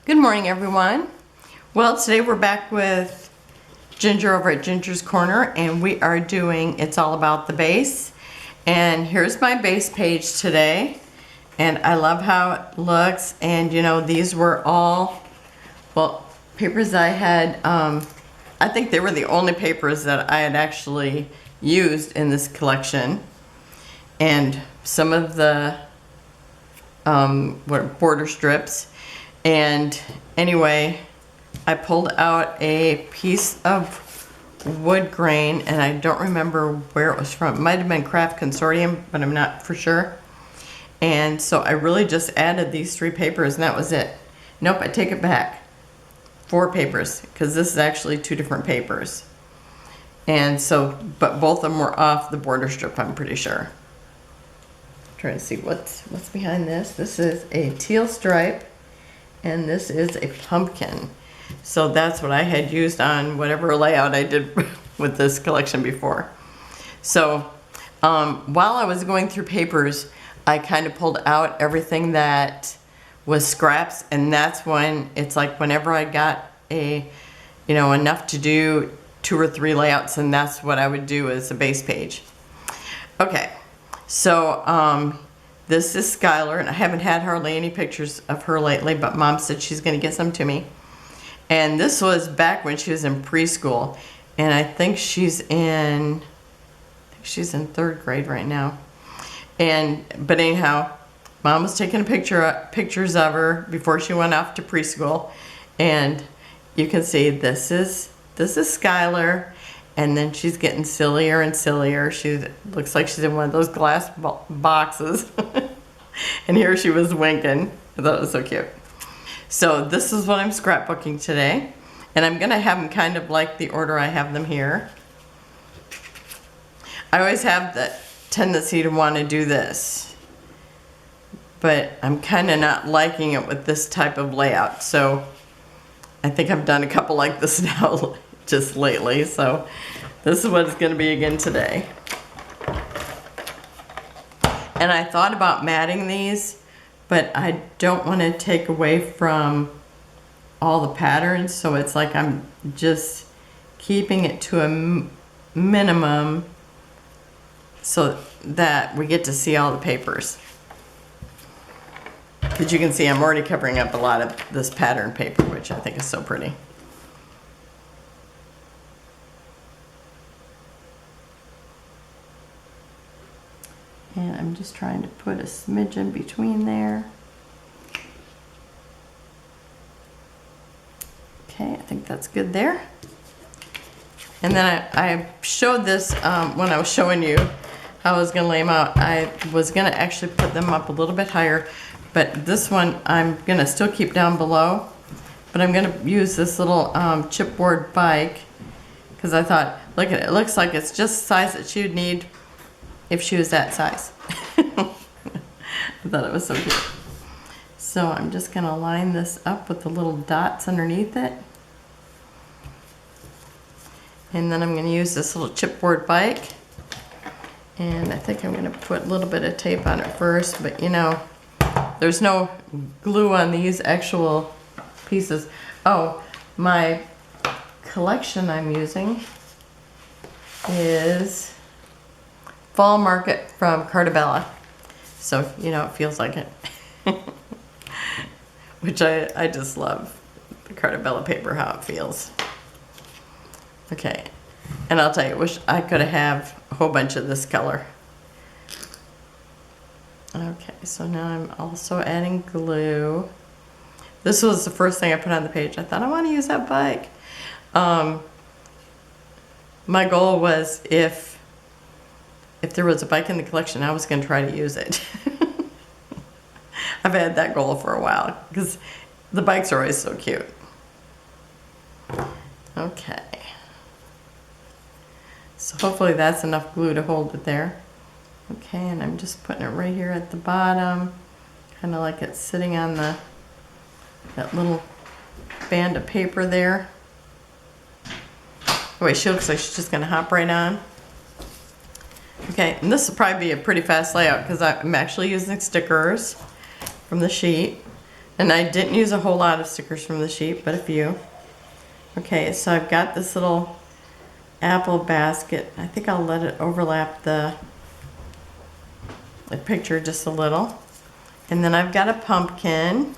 Good morning, everyone. Well, today we're back with Ginger over at Ginger's Corner, and we are doing It's All About the Base. And here's my base page today, and I love how it looks. And you know, these were all, well, papers I had, I think they were the only papers that I had actually used in this collection. And some of the border strips. And anyway, I pulled out a piece of wood grain, and I don't remember where it was from. It might have been Craft Consortium, but I'm not for sure. And so I really just added these 3 papers, and that was it. Nope, I take it back. 4 papers, because this is actually 2 different papers. And so, but both of them were off the border strip, I'm pretty sure. I'm trying to see what's behind this. This is a teal stripe. And this is a pumpkin. So that's what I had used on whatever layout I did with this collection before. So while I was going through papers, I kind of pulled out everything that was scraps, and that's when it's like whenever I got enough to do 2 or 3 layouts, and that's what I would do as a base page. Okay, so this is Skylar, and I haven't had hardly any pictures of her lately, but Mom said she's going to get some to me. And this was back when she was in preschool, and I think she's in 3rd grade right now. But anyhow, Mom was taking pictures of her before she went off to preschool, and you can see this is Skylar. And then she's getting sillier and sillier. She looks like she's in one of those glass boxes. And here she was winking. I thought it was so cute. So this is what I'm scrapbooking today. And I'm going to have them kind of like the order I have them here. I always have the tendency to want to do this. But I'm kind of not liking it with this type of layout. So I think I've done a couple like this now just lately, so this is what it's going to be again today. And I thought about matting these, but I don't want to take away from all the patterns, so it's like I'm just keeping it to a minimum so that we get to see all the papers. Because you can see I'm already covering up a lot of this pattern paper, which I think is so pretty. And I'm just trying to put a smidgen between there. Okay, I think that's good there. And then I showed this when I was showing you how I was going to lay them out. I was going to actually put them up a little bit higher, but this one I'm going to still keep down below. But I'm going to use this little chipboard bike, because I thought, look at it, it looks like it's just the size that she would need if she was that size. I thought it was so cute. So I'm just going to line this up with the little dots underneath it. And then I'm going to use this little chipboard bike. And I think I'm going to put a little bit of tape on it first, but you know, there's no glue on these actual pieces. Oh, my collection I'm using is Fall Market from Carta. So, you know, it feels like it. Which I just love the Carta paper, how it feels. Okay, and I'll tell you, wish I could have a whole bunch of this color. Okay, so now I'm also adding glue. This was the first thing I put on the page. I thought I want to use that bike. My goal was if there was a bike in the collection, I was going to try to use it. I've had that goal for a while because the bikes are always so cute. Okay. So hopefully that's enough glue to hold it there. Okay, and I'm just putting it right here at the bottom, kind of like it's sitting on that little band of paper there. Oh wait, she looks like she's just going to hop right on. Okay, and this will probably be a pretty fast layout because I'm actually using stickers from the sheet. And I didn't use a whole lot of stickers from the sheet, but a few. Okay, so I've got this little apple basket. I think I'll let it overlap the picture just a little. And then I've got a pumpkin.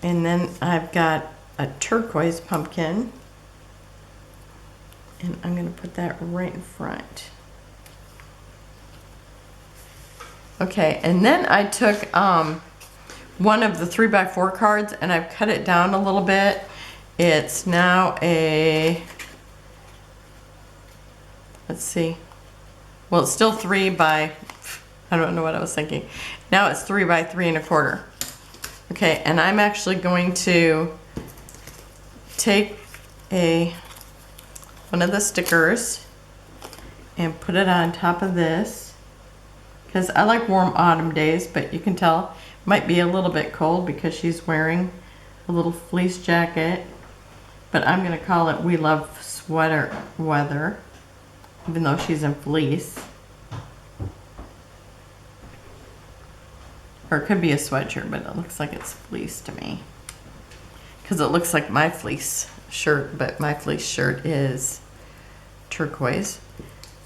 And then I've got a turquoise pumpkin. And I'm going to put that right in front. Okay, and then I took one of the 3x4 cards and I've cut it down a little bit. It's now a, let's see, well, it's still 3 by, I don't know what I was thinking. Now it's 3 by 3 1/4. Okay, and I'm actually going to take one of the stickers and put it on top of this, because I like warm autumn days, but you can tell it might be a little bit cold because she's wearing a little fleece jacket. But I'm going to call it We Love Sweater Weather, even though she's in fleece. Or it could be a sweatshirt, but it looks like it's fleece to me. Because it looks like my fleece shirt, but my fleece shirt is turquoise.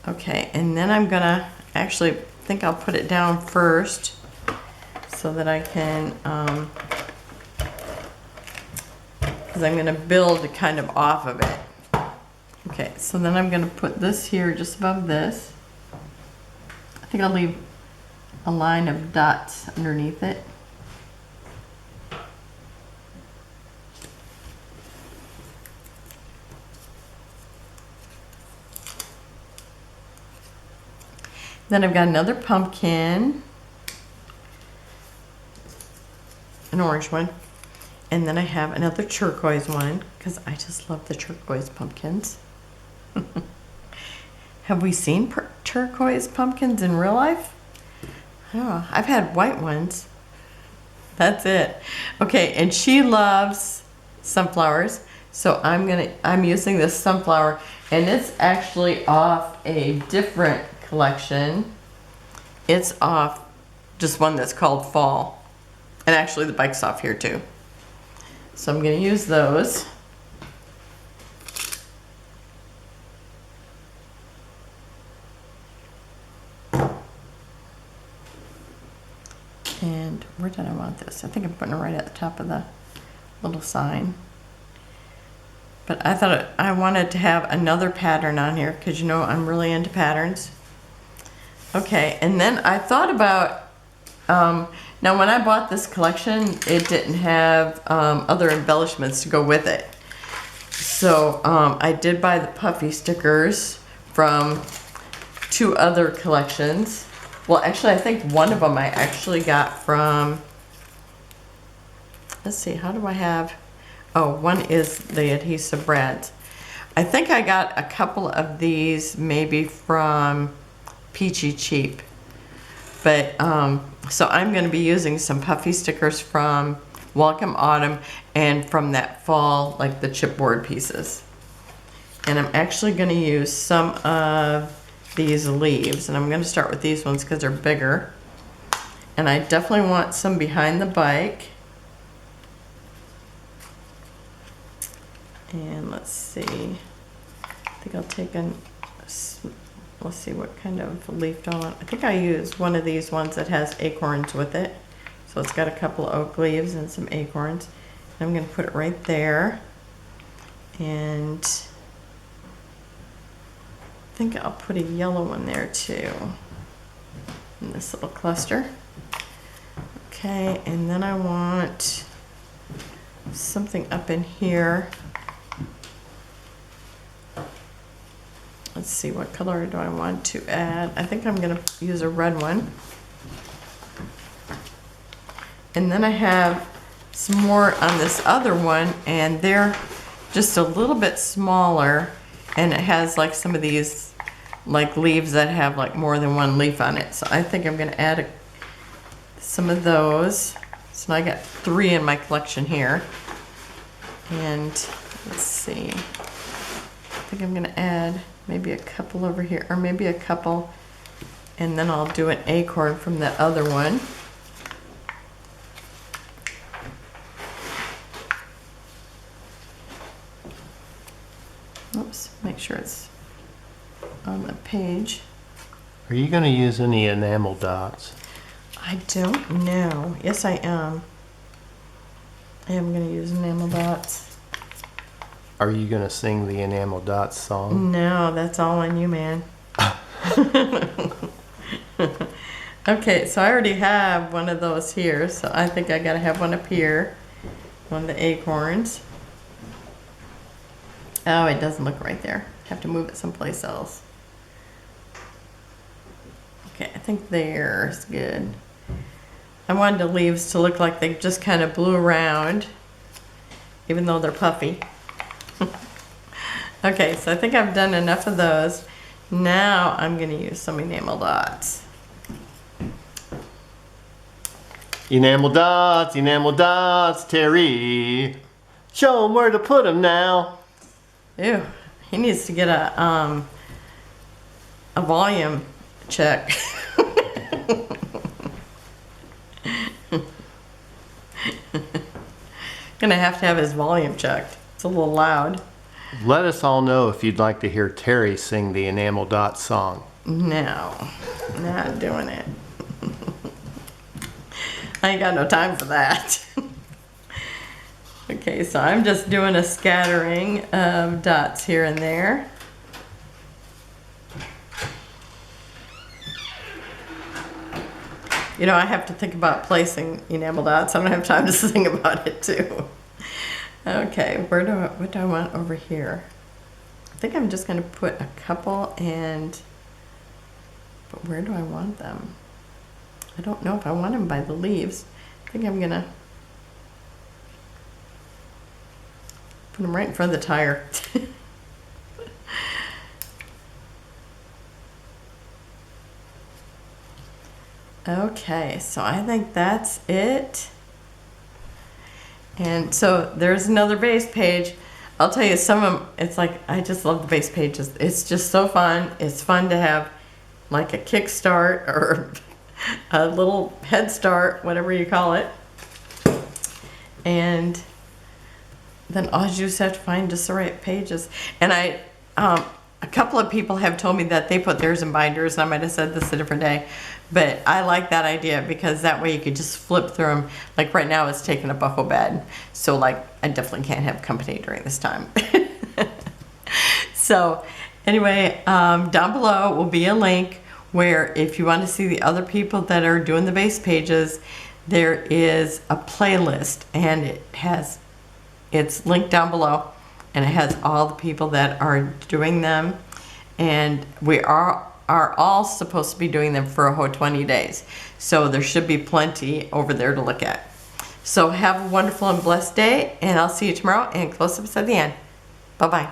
Okay, and then I'm going to actually think I'll put it down first so that I can, because I'm going to build kind of off of it. Okay, so then I'm going to put this here just above this. I think I'll leave a line of dots underneath it. Then I've got another pumpkin, an orange one. And then I have another turquoise one, because I just love the turquoise pumpkins. Have we seen turquoise pumpkins in real life? I don't know. I've had white ones. That's it. Okay, and she loves sunflowers, so I'm using this sunflower, and it's actually off a different collection. It's off just one that's called Fall. And actually the bike's off here too. So I'm going to use those. And where did I want this? I think I'm putting it right at the top of the little sign. But I thought I wanted to have another pattern on here because you know I'm really into patterns. Okay, and then I thought about, now when I bought this collection, it didn't have other embellishments to go with it. So I did buy the puffy stickers from 2 other collections. Well, actually, I think one of them I actually got from, let's see, how do I have, oh, one is the adhesive brads. I think I got a couple of these maybe from Peachy Cheap. But, so I'm going to be using some puffy stickers from Welcome Autumn and from that fall, like the chipboard pieces. And I'm actually going to use some of these leaves, and I'm going to start with these ones because they're bigger. And I definitely want some behind the bike. And let's see, I think I'll take let's see what kind of leaf do I want. I think I use one of these ones that has acorns with it. So it's got a couple of oak leaves and some acorns. And I'm going to put it right there. And I think I'll put a yellow one there too, in this little cluster. Okay, and then I want something up in here. Let's see, what color do I want to add? I think I'm going to use a red one. And then I have some more on this other one, and they're just a little bit smaller, and it has like some of these like leaves that have like more than one leaf on it. So I think I'm going to add some of those. So now I got 3 in my collection here. And let's see, I think I'm going to add maybe a couple over here, or maybe a couple, and then I'll do an acorn from the other one. Oops, make sure it's on the page. Are you going to use any enamel dots? I don't know. Yes, I am. I am going to use enamel dots. Are you going to sing the enamel dots song? No, that's all on you, man. Okay, so I already have one of those here, so I think I got to have one up here. One of the acorns. Oh, it doesn't look right there. Have to move it someplace else. Okay, I think there's good. I wanted the leaves to look like they just kind of blew around, even though they're puffy. Okay, so I think I've done enough of those. Now I'm going to use some enamel dots. Enamel dots, Terry. Show them where to put them now. Ew, he needs to get a volume check. Gonna have to have his volume checked. It's a little loud. Let us all know if you'd like to hear Terry sing the enamel dots song. No, not doing it. I ain't got no time for that. Okay, so I'm just doing a scattering of dots here and there. You know, I have to think about placing enamel dots. I don't have time to sing about it too. Okay, what do I want over here? I think I'm just gonna put a couple but where do I want them? I don't know if I want them by the leaves. I think I'm gonna put them right in front of the tire. Okay, so I think that's it. And so there's another base page. I'll tell you, some of them, it's like, I just love the base pages. It's just so fun. It's fun to have like a kickstart or a little head start, whatever you call it. And then all you just have to find just the right pages. And a couple of people have told me that they put theirs in binders. I might have said this a different day, but I like that idea because that way you could just flip through them. Like right now it's taking up a whole bed. So like I definitely can't have company during this time. So anyway, down below will be a link where if you want to see the other people that are doing the base pages, there is a playlist and it's linked down below. And it has all the people that are doing them. And we are all supposed to be doing them for a whole 20 days. So there should be plenty over there to look at. So have a wonderful and blessed day. And I'll see you tomorrow and close-ups at the end. Bye-bye.